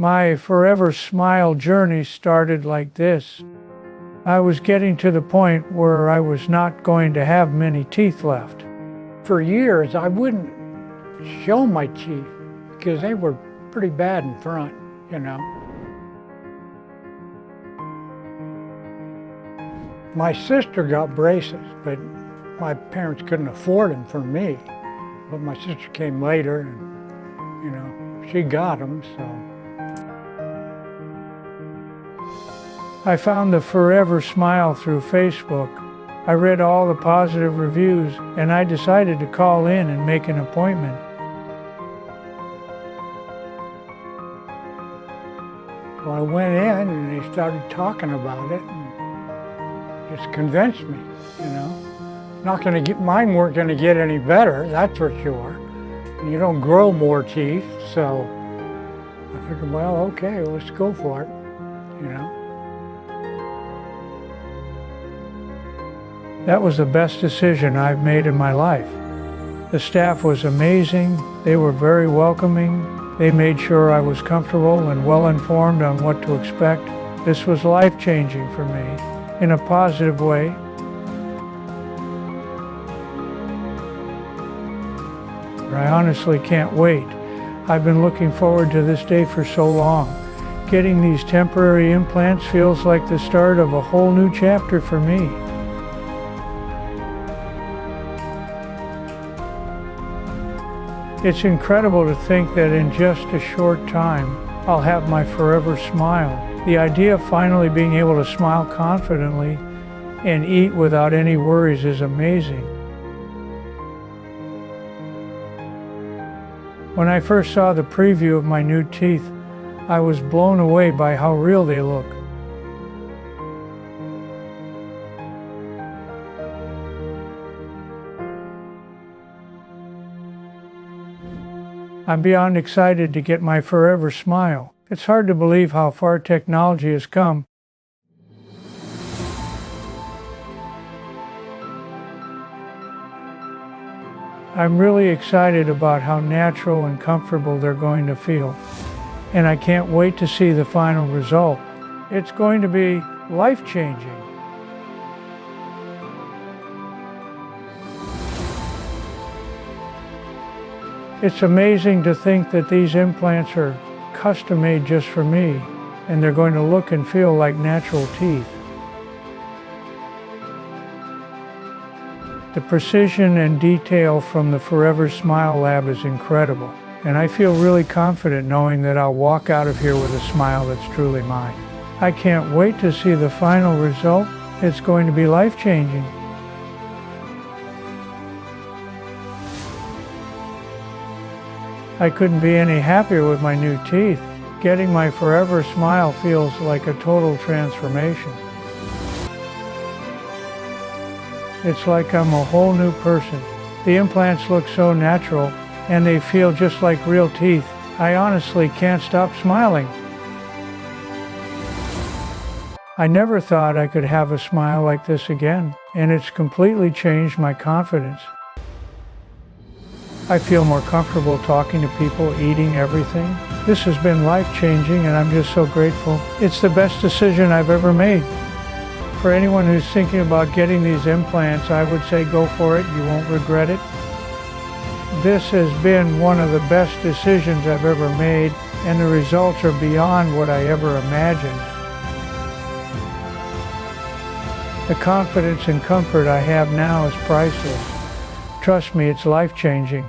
My ForeverSmile journey started like this. I was getting to the point where I was not going to have many teeth left. For years, I wouldn't show my teeth because they were pretty bad in front, you know. My sister got braces, but my parents couldn't afford them for me. But my sister came later and, you know, she got them, so. I found the ForeverSmile through Facebook. I read all the positive reviews and I decided to call in and make an appointment. So I went in and they started talking about it and just convinced me, you know. Mine weren't gonna get any better, that's for sure. You don't grow more teeth, so I figured, well, okay, let's go for it, you know. That was the best decision I've made in my life. The staff was amazing. They were very welcoming. They made sure I was comfortable and well informed on what to expect. This was life-changing for me in a positive way. I honestly can't wait. I've been looking forward to this day for so long. Getting these temporary implants feels like the start of a whole new chapter for me. It's incredible to think that in just a short time, I'll have my ForeverSmile. The idea of finally being able to smile confidently and eat without any worries is amazing. When I first saw the preview of my new teeth, I was blown away by how real they look. I'm beyond excited to get my ForeverSmile. It's hard to believe how far technology has come. I'm really excited about how natural and comfortable they're going to feel. And I can't wait to see the final result. It's going to be life-changing. It's amazing to think that these implants are custom-made just for me, and they're going to look and feel like natural teeth. The precision and detail from the ForeverSmile lab is incredible, and I feel really confident knowing that I'll walk out of here with a smile that's truly mine. I can't wait to see the final result. It's going to be life-changing. I couldn't be any happier with my new teeth. Getting my ForeverSmile feels like a total transformation. It's like I'm a whole new person. The implants look so natural, and they feel just like real teeth. I honestly can't stop smiling. I never thought I could have a smile like this again, and it's completely changed my confidence. I feel more comfortable talking to people, eating everything. This has been life-changing and I'm just so grateful. It's the best decision I've ever made. For anyone who's thinking about getting these implants, I would say go for it. You won't regret it. This has been one of the best decisions I've ever made, and the results are beyond what I ever imagined. The confidence and comfort I have now is priceless. Trust me, it's life-changing.